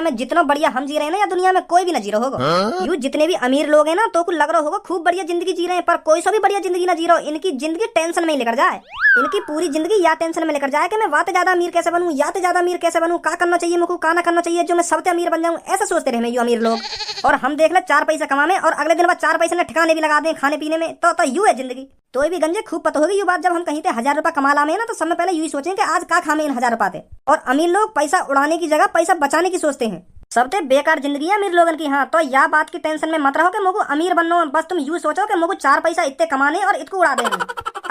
में जितना बढ़िया हम जी रहे हैं ना, या दुनिया में कोई भी ना जी रहा होगा। यू जितने भी अमीर लोग हैं ना, तो कुछ लग रहा होगा खूब बढ़िया जिंदगी जी रहे हैं, पर कोई सा भी बढ़िया जिंदगी ना जी रहा हो। इनकी जिंदगी टेंशन में ही लेकर जाए। इनकी पूरी जिंदगी या टेंशन में लेकर जाए कि मैं वाते ज्यादा अमीर कैसे बनूं, या ते ज्यादा अमीर कैसे बनूं, का करना चाहिए मुझको, का ना करना चाहिए जो मैं सबसे अमीर बन जाऊं। ऐसा सोचते रहे यू अमीर लोग। और हम देख ले 4 पैसा कमाने और अगले दिन बाद 4 पैसे ने ठिकाने भी लगा दें खाने पीने में, तो यू है जिंदगी। तो भी गंजे खूब पता होगी यू बात, जब हम कहीं 1000 रुपया कमा लामे ना, तो सब में पहले यही सोचें कि आज का खामे इन 1000 रुपया थे। और अमीर लोग पैसा उड़ाने की जगह पैसा बचाने की सोचते हैं। सबसे बेकार जिंदगी है अमीर लोगन की। हाँ, तो या बात की टेंशन में मत रहो कि मुझको अमीर बनना, बस तुम यू सोचो कि मुझको 4 पैसा इतने कमाने और इतको उड़ा देंगे।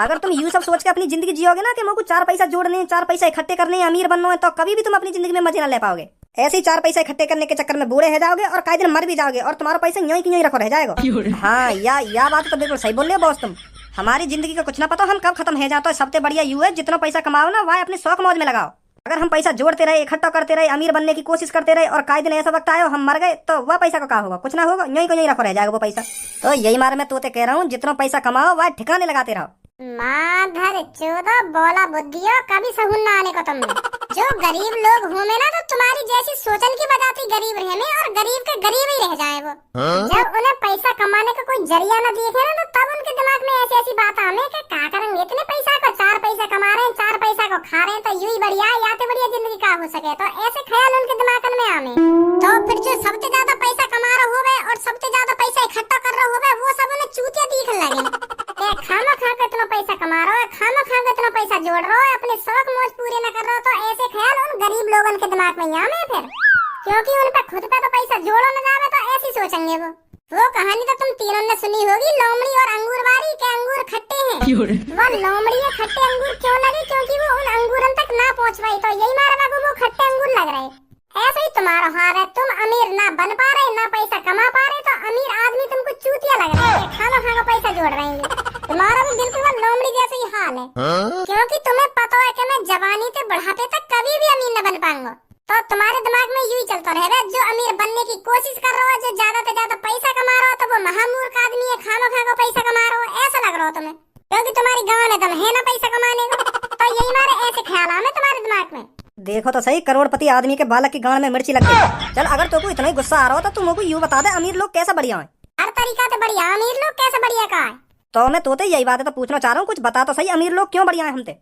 अगर तुम यू सब सोच के अपनी जिंदगी जियोगे ना कि मुझको 4 पैसा जोड़ने, 4 पैसा इकट्ठे करने, अमीर बनना है, तो कभी भी तुम अपनी जिंदगी में मजे न ले पाओगे। ऐसे ही 4 पैसा इकट्ठे करने के चक्कर में बूढ़े हो जाओगे और कई दिन मर भी जाओगे और तुम्हारा पैसा यूं की यूं रखो रह जाएगा। हाँ, या बात तो बिल्कुल सही बोल रहे हो बॉस तुम। हमारी जिंदगी का कुछ ना पता हम कब खत्म हो जाता है। सबसे बढ़िया यू है जितना पैसा कमाओ ना, वह अपने शौक मौज में लगाओ। अगर हम पैसा जोड़ते रहे, इकट्ठा करते रहे, अमीर बनने की कोशिश करते रहे और कई दिन ऐसा वक्त आया हम मर गए, तो वह पैसा का क्या होगा? कुछ ना होगा, यूं को यूं रखो रह जाएगा वो पैसा। तो यही मारे मैं तोते कह रहा हूँ, जितना पैसा कमाओ वह ठिकाने लगाते रहो। माधर चौदह बोला बुद्धियो, कभी सहून ना आने को तुमने। जो गरीब लोग होंगे ना, तो तुम्हारी जैसी सोचन की वजह से गरीब रहे और गरीब के गरीब ही रह जाए वो। जब उन्हें पैसा कमाने का कोई जरिया न दिखे ना, तो तब उनके दिमाग में ऐसी ऐसी बात आने कि क्या करेंगे इतने पैसा को, 4 पैसा कमा रहे हैं, 4 पैसा को खा रहे हैं, तो यूं ही बढ़िया या तो बढ़िया जिंदगी का हो सके। तो ऐसे ख्याल उनके दिमाग में आने। तो फिर जो सबसे ज्यादा पैसा कमा रहे होवे और सबसे ज्यादा पैसा इकट्ठा कर रहे होवे, वो सब उन्हें चूतिया दिखने लगे। खामा खा के इतना पैसा कमा रहा है, खामा खा के इतना पैसा जोड़ रहा है, अपने शौक मौज पूरे न कर रहा, तो ऐसे ख्याल उन गरीब लोगन के दिमाग में आने फिर। क्योंकि उन पे खुद पे तो पैसा जोड़ो न जावे, तो ऐसी सोचेंगे वो कहानी तो तुम तीनों ने सुनी होगी, लोमड़ी और अंगूर वाली के अंगूर खट्टे हैं। वो लोमड़ी में खट्टे अंगूर क्यों लगे? क्योंकि वो उन अंगूरन तक ना पहुंच पाई, तो यही मारा बाबू वो खट्टे अंगूर लग रहे। ऐसे ही तुम्हारा हाल है, तुम अमीर ना बन पा रहे, ना पैसा कमा पा रहे, तो अमीर आदमी तुमको चूतिया लग रहे हैं, खाना खा पैसा जोड़ रहे हैं। तुम्हारा भी बिल्कुल लोमड़ी जैसे ही हाल है। क्योंकि तुम्हें पता है कि मैं जवानी से बुढ़ापे तक कभी भी अमीर न बन पाऊंगा, तो तुम्हारे दिमाग में यूं ही चलता रहेगा, जो अमीर बनने की कोशिश कर रहा है, जो ज्यादा से ज्यादा पैसा कमा रहा हो, तो वो महामूर्ख आदमी है, खाना खा पैसा कमा रहा हो, ऐसा लग रहा हो तुम्हें। क्योंकि तुम्हारी गांव में दम है ना पैसा कमाने का, तो यही मारे ऐसे ख्याल आने तुम्हारे दिमाग में। देखो तो सही, करोड़पति आदमी के बालक की गांड में मिर्ची लगती है। चल, अगर तुमको इतना ही गुस्सा आ रहा हो तो तुम यूं बता दे, अमीर लोग कैसा बढ़िया है? हर तरीका से बढ़िया। अमीर लोग कैसे बढ़िया का है? तो मैं तोते यही बात है तो पूछना चाह रहा हूँ, कुछ बता तो सही, अमीर लोग क्यों बढ़िया है हमसे?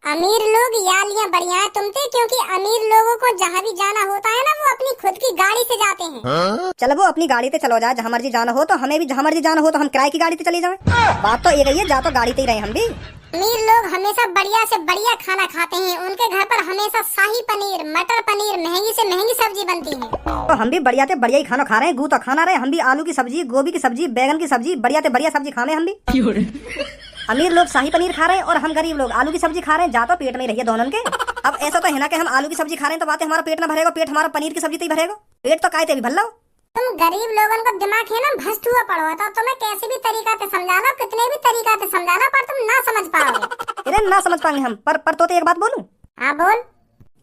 अमीर लोग या लिया बढ़िया है तुमसे, क्योंकि अमीर लोगों को जहाँ भी जाना होता है ना, वो अपनी खुद की गाड़ी से जाते हैं। चलो वो अपनी गाड़ी से चलो जाए, जहाँ मर्जी जाना हो, तो हमें भी जहाँ मर्जी जाना हो तो हम किराए की गाड़ी से चले जाएं। बात तो एक ही है, जा तो गाड़ी से ही रहे हम भी। अमीर लोग हमेशा बढ़िया से बढ़िया खाना खाते हैं। उनके घर पर हमेशा शाही पनीर, मटर पनीर, महंगी से महंगी सब्जी बनती है। तो हम भी बढ़िया से बढ़िया ही खाना खा रहे हैं, गू तो खाना रहे हम भी। आलू की सब्जी, गोभी की सब्जी, बैगन की सब्जी, बढ़िया से बढ़िया सब्जी खाने हम भी। अमीर लोग शाही पनीर खा रहे हैं और हम गरीब लोग आलू की सब्जी खा रहे हैं। जा तो पेट में रहिए दोनों के। अब ऐसा तो है ना कि हम आलू की सब्जी खा रहे हैं तो बातें हमारा पेट ना भरेगा, पेट हमारा पनीर की सब्जी से भरेगा। पेट तो कायते भी भर लो। तुम गरीब लोगों का दिमाग है ना भ्रष्ट हुआ पड़ा, तो तुम्हें कैसे भी तरीका से समझाना, कितने भी तरीका से समझाना, पर तुम ना समझ पाओगे। अरे ना समझ पाएंगे हम, पर तो एक बात बोलूं। हाँ बोल।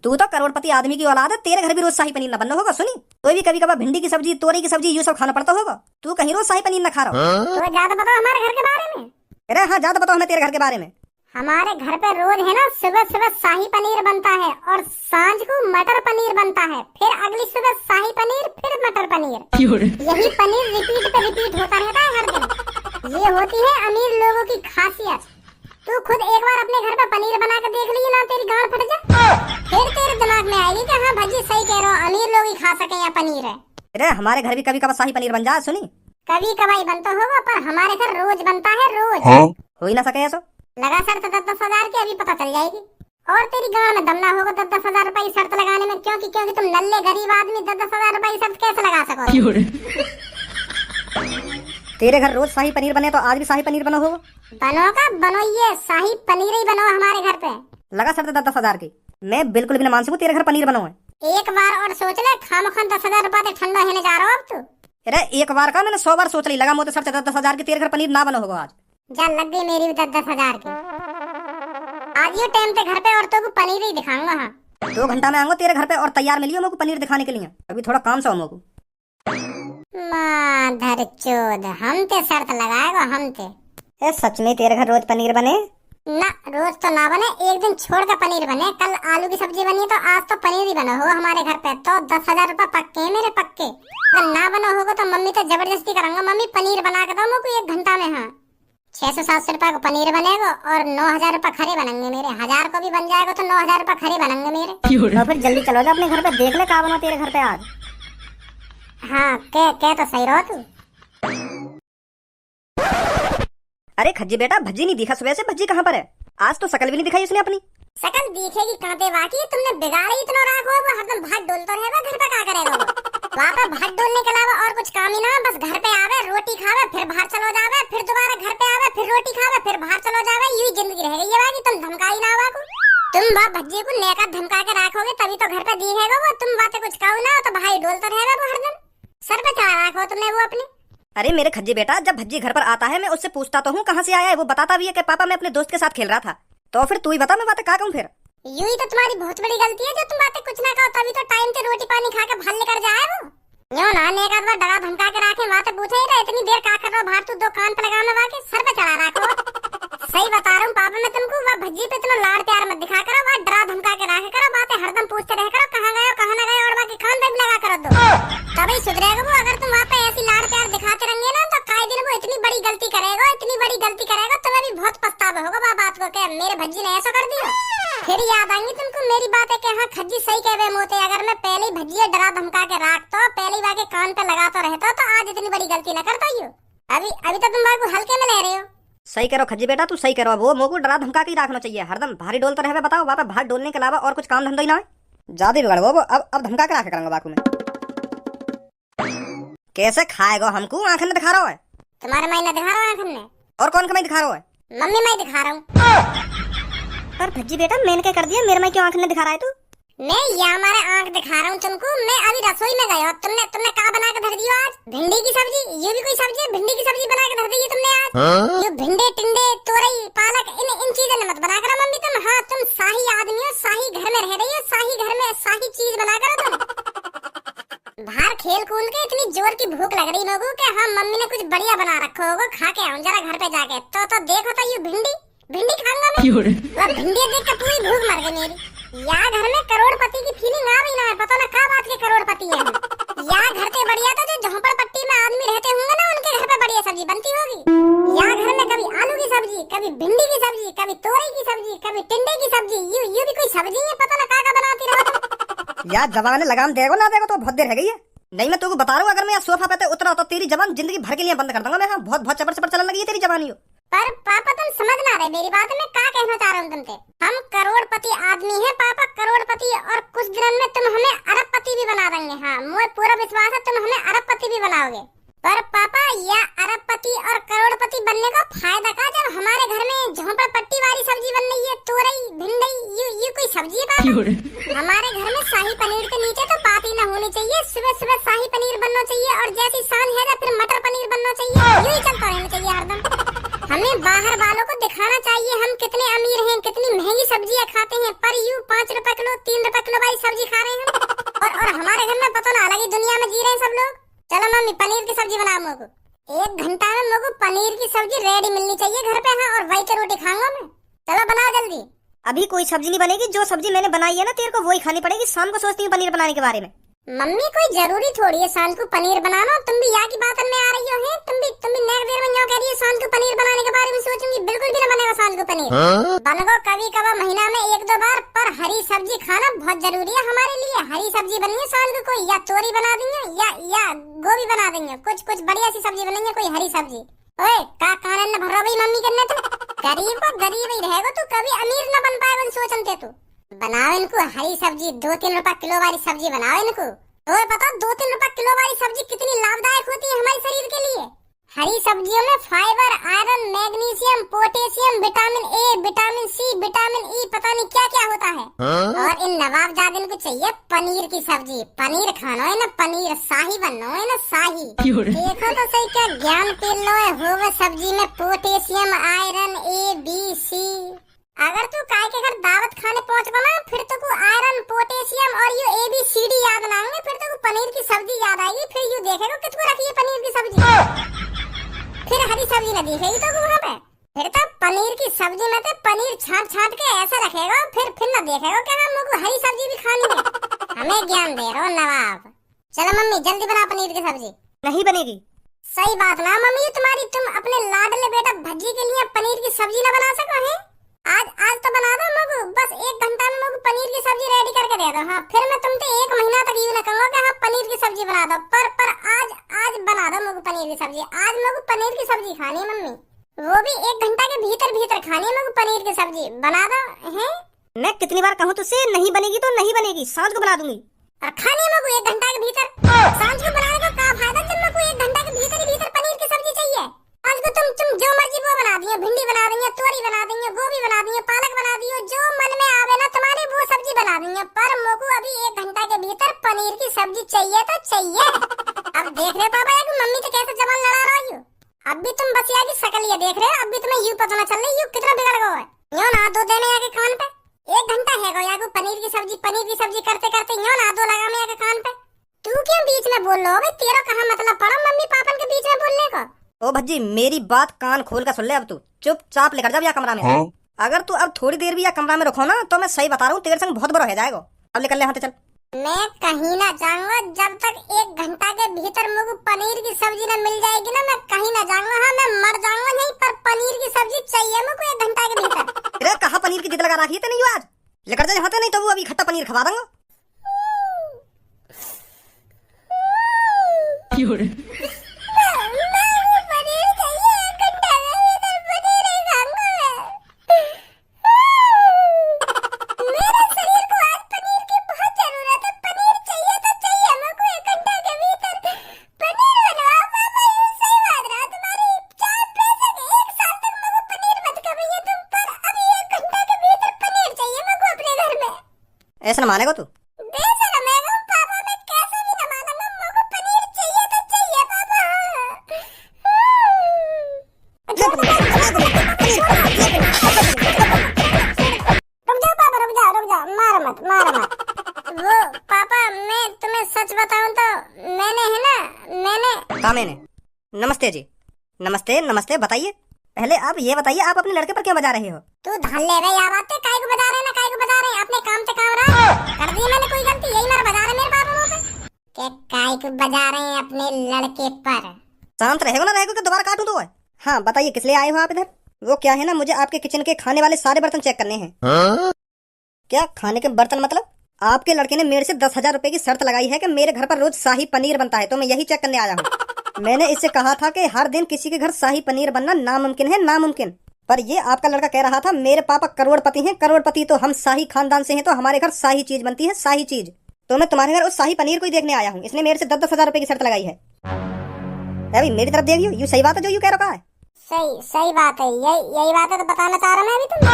तू तो करोड़पति आदमी की औलाद है, तेरे घर भी रोज शाही पनीर न बनना होगा। सुनी, तो भी कभी कभार भिंडी की सब्जी, तोरी की सब्जी, ये सब खाना पड़ता होगा। तू कहीं रोज शाही पनीर न खा रहा हो। तो ज्यादा बताओ हमारे घर के बारे में। अरे हाँ, ज्यादा बताओ हमें तेरे घर के बारे में। हमारे घर पे रोज है ना, सुबह सुबह शाही पनीर बनता है और सांझ को मटर पनीर बनता है, फिर अगली सुबह शाही पनीर, फिर मटर पनीर। यही पनीर रिपीट पे रिपीट होता रहता है हर दिन। ये होती है अमीर लोगों की खासियत। तू खुद एक बार अपने घर पे पनीर बना के देख ली ना, तेरी गांड फट जा, फिर तेरे दिमाग में आएगी कि हाँ भाजी सही कह रहा हूँ, अमीर लोग ही खा सके या पनीर है। अरे हमारे घर भी कभी कभार शाही पनीर बन जाए। सुनी, कभी कभाई बनता होगा, पर हमारे घर रोज बनता है, रोज। हो ही ना सके ऐसा। लगा शर्त 10-10 हजार की, अभी पता चल जाएगी। और तेरी गांव में दम ना होगा 10-10 हजार रुपए शर्त लगाने में, क्योंकि तुम नल्ले गरीब आदमी 10-10 हजार रुपए शर्त कैसे लगा सको? तेरे घर रोज शाही पनीर बने तो आज भी शाही पनीर बना होगा। बनो का बनो, ये शाही पनीर ही बनो हमारे घर पे। लगा शर्त 10-10 हजार की, मैं बिल्कुल भी न मान सकूं तेरे घर पनीर बनो है। एक बार और सोच ले, खामखान 10 हजार रुपए ठंडा होने जा रहा हो अब तू। अरे एक बार का मैंने 100 बार सोच ली, लगा मुझे शर्त 10-10 हजार की, तेरे घर पनीर ना बना होगा आज। जा लग गई मेरी भी 10-10 हजार की। आज ये टाइम पे घर पे औरतों को पनीर ही दिखाऊंगा। हाँ 2 घंटा में आऊंगा तेरे घर पे और तैयार मिलियो मेरे को पनीर दिखाने के लिए। अभी थोड़ा काम सा हो। माधर चोद, हम ते शर्त लगाएगा हम ते। ए सच में तेरे घर रोज पनीर बने? ना रोज तो ना बने, एक दिन छोड़ कर पनीर बने। कल आलू की सब्जी बनी तो आज तो पनीर ही बना होगा हमारे घर पे। तो 10,000 रुपए पक्के हैं मेरे, पक्के। अगर ना बना होगा तो मम्मी तो जबरदस्ती करूंगा, मम्मी पनीर बना के दो मुझको 1 घंटा में। हाँ 600-700 रुपए को पनीर बनेगा और 9,000 रुपए खरे बनेंगे मेरे। 1,000 को भी बन जाएगा तो 9,000 रुपए खरे बनेंगे मेरे। तो फिर जल्दी चलो जा अपने घर पे, देख ले क्या बना तेरे घर पे आज। हाँ के तो सही रहो तू। अरे खज्जी बेटा, भज्जी नहीं दिखा सुबह से, भज्जी कहाँ पर है? आज तो शकल भी नहीं दिखाई उसने अपनी। शकल दिखेगी कांटे वाकी, तुमने बिगाड़ी इतना राख हो, वो हरदम भाग डोलता रहेगा। घर पे क्या करेगा वो? वहाँ पे भाग डोलने के अलावा और कुछ काम ही ना, बस घर पे आवे, रोटी खावे, फिर बाहर चलो जावे, फिर दोबारा घर पे आवे, फिर रोटी खावे, फिर बाहर चलो जावे। यूं ही जिंदगी रहेगी ये वाकी। तुम धमकाई ना हुआ को, तुम बाप भज्जी को नेका धमका के रखोगे तभी तो घर पे दिखेगा वो। तुम बातें कुछ कहो ना तो भाई डोलता रहेगा वो हरदम। सर पे चढ़ा रखो तुमने वो अपने। अरे मेरे खज्जी बेटा, जब भज्जी घर पर आता है मैं उससे पूछता तो हूँ कहाँ से आया है। वो बताता भी है कि पापा मैं अपने दोस्त के साथ खेल रहा था। तो फिर तू ही बता, मैं बातें क्या कहूँ फिर? यूं ही तो तुम्हारी बहुत बड़ी गलती है जो तुम बातें कुछ ना कहो तभी तो टाइम से रोटी पानी खा के भाल लेकर जाए वो। यूं ना एक आध बार डरा धमका के रखे, बातें पूछे ही रहे इतनी देर क्या कर रहा हो बाहर? तू दो कान पे लगाना वाके, सर पे चढ़ा रखो। सही बता रहा हूँ पापा मैं तुमको, वह भज्जी पे इतना लाड़ प्यार मत दिखा करो, वह डरा धमका के रखे करो, बातें हरदम पूछते रह करो कहाँ गए हो कहाँ ना गए, और बाकी कान पे भी लगा करो दो, तभी सुधरेगा वो। अगर तुम वहाँ पे ऐसी लाड़ प्यार दिखाते रहेंगे ना तो कई दिन वो इतनी बड़ी गलती करेगा, इतनी बड़ी गलती करेगा, तुम्हें भी बहुत पछतावा होगा वह बात को कि मेरे भज्जी ने ऐसा कर दिया। फिर याद आएंगी तुमको मेरी बातें कि हाँ खज्जी सही कहवे मोते, अगर मैं पहले ही भज्जी डरा धमका के रखता, पहले ही वाके कान पे लगाता रहता तो आज इतनी बड़ी गलती न करता ही हो। अभी तो तुम बात को हल्के में ले रहे हो। सही करो खज्जी बेटा, तू सही करो। वो मोको डरा धमका के ही रखना चाहिए, हरदम भारी डोलता रहे। बताओ वहाँ पे भार डोलने के अलावा और कुछ काम धंधा ही ना है। ज्यादा बिगड़ वो अब धमका के रखा करूंगा बाकू में। कैसे खाएगा हमको? आंखें में दिखा रहा है तुम्हारे माई ने दिखा रहा है आंखन में। और कौन का मैं दिखा रहा है? मम्मी मैं दिखा रहा हूँ। पर भज्जी बेटा मैंने क्या कर दिया? मेरे में क्यों आंखें में दिखा रहा है तू? मैं ये हमारे आंख दिखा रहा हूँ तुमको। मैं अभी रसोई में गया, तुमने क्या बना के धर दिया आज? भिंडी की सब्जी। ये भी कोई सब्जी है? भिंडी की सब्जी बना के धर दी है तुमने आज। ये भिंडे टिंडे तोरई पालक इन चीजों ने मत बना कर मम्मी तुम। हाँ तुम शाही आदमी हो, शाही घर में रह रही हो, शाही घर में शाही चीज बना कर तुम। बाहर खेल कूद के इतनी जोर की भूख लग रही लोगों के, हाँ मम्मी ने कुछ बढ़िया बना रखा होगा, खा के आऊं जरा घर पे जाके। तो देखो तो ये भिंडी खाऊंगा मैं। वो भिंडी देख के पूरी भूख मर गई मेरी। यहाँ घर में करोड़पति की फीलिंग आ रही ना है, पता ना क्या बात के करोड़पति है। यहाँ घर पे बढ़िया तो जो झोपड़पट्टी में आदमी रहते होंगे ना उनके घर पे बढ़िया सब्जी बनती होगी। यहाँ घर में कभी आलू की सब्जी, कभी भिंडी की सब्जी, कभी तोरई की सब्जी, कभी टिंडे की सब्जी। ये भी कोई सब्जी है? पता ना क्या बनाती रहो। यार जबान ने लगाम देगो ना देगो तो बहुत देर रह गई है। नहीं मैं तुमको बता रहा हूँ, अगर मैं सोफा पे उतरा तो तेरी जबान जिंदगी भर के लिए बंद कर दूंगा मैं। हाँ बहुत चबर चलन लगी है तेरी जबानी हो। पर पापा तुम समझ ना रहे मेरी बात। मैं क्या कहना चाह रहा हूँ तुमसे। हम करोड़पति आदमी हैं पापा, करोड़पति, और कुछ दिनों में तुम हमें अरबपति भी बना देंगे। हाँ मुझे पूरा विश्वास है तुम हमें अरबपति भी बनाओगे। पर पापा यह अरबपति और करोड़पति बनने का फायदा क्या जब हमारे घर में झोपड़पट्टी वाली सब्जी बन रही है, तोरई भिंडी। ये कोई सब्जी है पापा? हमारे घर में शाही पनीर के नीचे तो बात ही न होनी चाहिए। सुबह शाही पनीर बनना चाहिए और जैसी शान है फिर मटर पनीर बनना चाहिए। यूं ही चलता रहना चाहिए हरदम। हमें बाहर वालों को दिखाना चाहिए हम कितने अमीर हैं, कितनी महंगी सब्जियां खाते हैं, पर यूं 5 रुपए किलो 3 रुपए किलो वाली सब्जी खा रहे हैं और हमारे घर में पता ना अलग ही दुनिया में जी रहे हैं सब लोग। चलो मम्मी पनीर की सब्जी बनाओ मुझको। 1 घंटा में मुझको पनीर की सब्जी रेडी मिलनी चाहिए घर पे। हाँ और वही की रोटी खाऊंगा मैं। चलो बनाओ जल्दी। अभी कोई सब्जी नहीं बनेगी, जो सब्जी मैंने बनाई है ना तेरे को वही खानी पड़ेगी। शाम को सोचती हूँ पनीर बनाने के बारे में। मम्मी कोई जरूरी थोड़ी है शाम को पनीर बनाना। तुम भी यहाँ की बात में आ रही हो हैं। तुम भी नेक देर में यूं कह रही हो शाम को पनीर बनाने के बारे में सोचूंगी। बिल्कुल भी ना बनेगा शाम को पनीर। बनेगा कभी कभी महीना में 1-2 बार, पर हरी सब्जी खाना बहुत जरूरी है हमारे लिए। हरी सब्जी बनेगी शाम को, कोई या तोरी बना देंगे या गोभी बना देंगे। कुछ बढ़िया सी सब्जी बनेंगे, कोई हरी सब्जी। ओए का कानन न भर रही मम्मी करने तू। गरीब को गरीब ही रहेगा तू, कभी अमीर न बन पाएगा सोचते तू। बनाओ इनको हरी सब्जी, 2-3 रुपए किलो वाली सब्जी बनाओ इनको। तो पता 2-3 रुपए किलो वाली सब्जी कितनी लाभदायक होती है हमारे शरीर के लिए। हरी सब्जियों में fibre, iron, magnesium, potassium, vitamin A, vitamin C, vitamin E, पता नहीं क्या क्या होता है। और इन नवाबजादिन को चाहिए पनीर की सब्जी। पनीर खाना है ना, पनीर शाही बनना है ना, शाही। देखो तो सही क्या ज्ञान पेल लो है होगा सब्जी में पोटेशियम, आयरन, ए, बी, सी। अगर तू काय के घर दावत खाने पहुंच गया ना फिर तो को आयरन, पोटेशियम और ये ए, बी, सी, डी याद ना आएंगे, फिर तो को पनीर की सब्जी याद आएगी। फिर यू देखेगा किसको रखी है पनीर की सब्जी, फिर हरी सब्जी न दिखेगी तो वहाँ पे। फिर तो पनीर की सब्जी में तो पनीर छाट छाट के ऐसा रखेगा, फिर न देखेगा कि हम लोग हरी सब्जी भी खानी है। हमें ज्ञान दे रहे हो नवाब। चलो मम्मी जल्दी बना पनीर की सब्जी। नहीं बनेगी। सही बात ना मम्मी तुम्हारी, तुम अपने लाडले बेटा भज्जी के लिए पनीर की सब्जी ना बना सको हैं? आज तो बना दो मगु, बस 1 घंटा में मगु पनीर की सब्जी रेडी करके दे दो। हाँ फिर मैं तुमसे 1 महीना तक यूं ना कहूंगा कि हाँ पनीर की सब्जी बना दो, पर आज बना दो मगु पनीर की सब्जी। आज मगु पनीर की सब्जी खानी है मम्मी, वो भी 1 घंटा के भीतर खानी है मगु पनीर की सब्जी। बना दो हैं? मैं कितनी बार कहूँ तुझसे नहीं बनेगी तो नहीं बनेगी, सांझ को बना दूंगी। और खानी है मगु 1 घंटा के भीतर। सांझ को बनाने का क्या फायदा जब मगु 1 घंटा के भीतर पनीर की सब्जी चाहिए। आज को तुम जो मर्जी वो बना दियो, भिंडी बना दियो, तोरी बना दियो, गोभी बना दियो, पालक बना दियो, जो मन में आवे ना तुम्हारे वो सब्जी बना दियो। पर मोको अभी 1 घंटा के भीतर पनीर की सब्जी चाहिए तो चाहिए। अब देख रहे पापा यार मम्मी तो कैसे जबान लड़ा रही हो। अब भी तुम बसिया की शकल ये देख रहे हो, अब भी तुम्हें यूं पता ना चल रही यूं कितना बिगड़ गया है। यूं ना दो देने आके कान पे 1 घंटा है गो यागो पनीर की सब्जी करते करते यूं ना दो लगा में आके कान पे। तू क्यों बीच में बोल रहा हो भाई, तेरा कहाँ मतलब पड़ा मम्मी पापा के बीच में बोलने को। ओ भज्जी मेरी बात कान खोल कर सुन ले, अब तू चुपचाप लेकर जा या कमरा में। अगर तू अब थोड़ी देर भी या कमरा में रखो ना तो मैं सही बता रहा हूँ तेरे संग बहुत बुरा हो जाएगा। अब लेकर ले हाथ चल। मैं कहीं ना जाऊंगा जब तक 1 घंटा के भीतर मुझे पनीर की सब्जी न मिल जाएगी ना, मैं कहीं ना जाऊंगा। हाँ मैं मर जाऊंगा नहीं, पर पनीर की सब्जी चाहिए मुझे 1 घंटा के भीतर। अरे कहाँ पनीर की जिद लगा रखी है तेने यू आज, लेकर जा यहाँ नहीं तो वो अभी खट्टा पनीर खवा दूंगा। ऐसा न मानेगा तू? वो पापा मैं तुम्हें सच बताऊं तो मैंने नमस्ते जी। नमस्ते नमस्ते, बताइए। पहले आप ये बताइए आप अपने लड़के पर क्यों बजा रहे हो? तू धन ले रहे या बात काहे को बजा रहे ना, काहे को बजा रहे अपने काम से काम रहा कर दिया मैंने कोई गलती, यही मेरा बजा रहे मेरे पापा मुंह पे के काहे को बजा रहे हैं अपने लड़के पर। शांत रहेगा ना, रहेगा कि दोबारा काटूं तो है। हाँ बताइए किस लिए आए हो आप इधर? वो क्या है ना, मुझे आपके किचन के खाने वाले सारे बर्तन चेक करने हैं। क्या खाने के बर्तन मतलब? आपके लड़के ने मेरे से 10,000 रुपए की शर्त लगाई है कि मेरे घर पर रोज शाही पनीर बनता है, तो मैं यही चेक करने आया हूँ। मैंने इससे कहा था कि हर दिन किसी के घर शाही पनीर बनना नामुमकिन है, नामुमकिन। पर ये आपका लड़का कह रहा था मेरे पापा करोड़पति हैं, करोड़पति तो हम शाही खानदान से हैं, तो हमारे घर शाही चीज बनती है, शाही चीज। तो मैं तुम्हारे घर उस शाही पनीर को ही देखने आया हूँ। इसने मेरे से 10,000 रुपए की शर्त लगाई है। अभी मेरी तरफ देखियो, यू सही बात है जो यू कह रखा है? सही बात है, यही बात है तो बताना चाह रहा मैं अभी तुमको।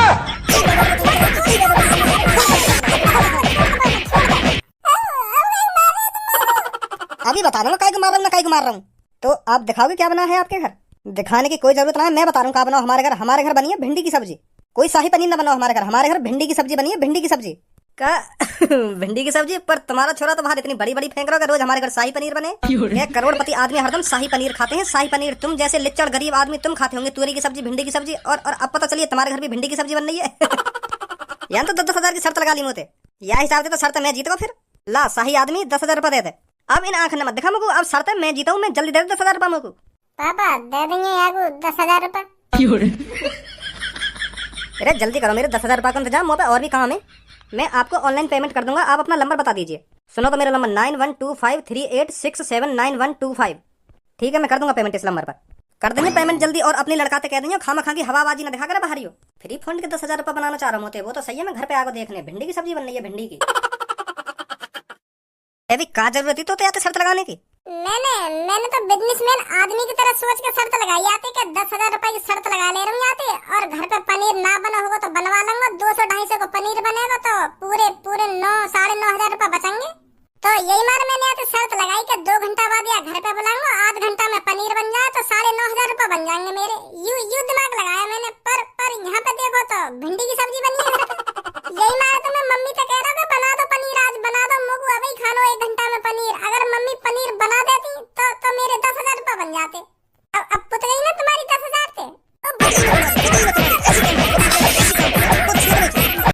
अभी बता दूंगा काय को मार रहा हूँ ना काय को मार रहा हूँ। तो आप दिखाओगे क्या बना है आपके घर? दिखाने की कोई जरूरत ना है, मैं बता रहा हूँ क्या बनाओ हमारे घर। हमारे घर बनी है भिंडी की सब्जी, कोई शाही पनीर ना बनाओ हमारे घर। हमारे घर भिंडी की सब्जी बनी है, भिंडी की सब्जी का भिंडी की सब्जी। पर तुम्हारा छोरा तो बाहर इतनी बड़ी बड़ी फेंक रहा है, रोज हमारे घर शाही पनीर बने। ये करोड़पति आदमी हरदम शाही पनीर खाते हैं, शाही पनीर। तुम जैसे लिच्चड़ गरीब आदमी तुम खाते होंगे तुअरी की सब्जी, भिंडी की सब्जी। और अब पता चलिए तुम्हारे घर भी भिंडी की सब्जी बन रही है। यहाँ तो 10,000 की शर्त लगा ली मोते, या हिसाब से तो शर्त मैं जीतूंगा। फिर ला शाही आदमी 10,000 रुपए दे दे। अब इन आंख मत दिखा मुझको, अब शर्त है मैं जीता हूँ, मैं जल्दी दे 10,000 रुपए मुझको। पापा दे देंगे यागो 10,000 रुपए। अरे जल्दी करो, मेरे 10,000 रुपए का इंतजाम, मुँह पे और भी काम है। मैं आपको ऑनलाइन पेमेंट कर दूंगा, आप अपना नंबर बता दीजिए। सुनो तो मेरा नंबर 912538679125। ठीक है मैं कर दूंगा पेमेंट इस नंबर पर। कर देंगे पेमेंट जल्दी, और अपने लड़का कह देंगे खामा खा की हवाबाजी ना दिखा कर बाहर हो। फ्री फंड के 10,000 रुपए बनाना चाह रहा हूँ, वो तो सही है। मैं घर पे आकर देखने भिंडी की सब्जी बन रही है, भिंडी की। अभी क्या जरूरत थी तो आते शर्त लगाने की? मैंने तो बिजनेसमैन आदमी की तरह सोच के शर्त लगाई आते कि 10,000 रुपए की शर्त लगा ले रही आते, और घर पे पनीर ना बना होगा तो बनवा लूंगा। 200-250 को पनीर बनेगा तो पूरे 9,500 रुपए बचेंगे। तो यही मार मैंने आते शर्त लगाई कि 2 घंटा बाद या घर पे बुलाऊंगा, आध घंटा में पनीर बन जाए तो 9,500 रुपए बन जाएंगे मेरे। यू दिमाग लगाया मैंने। पर यहाँ पे देखो तो भिंडी की सब्जी बनी है घर पे। यही मारा तो मैं मम्मी से कह रहा था बना दो पनीर, आज बना दो मुगु, अभी खा लो 1 घंटा में पनीर। अगर मम्मी पनीर बना देती तो मेरे 10,000 रुपए बन जाते।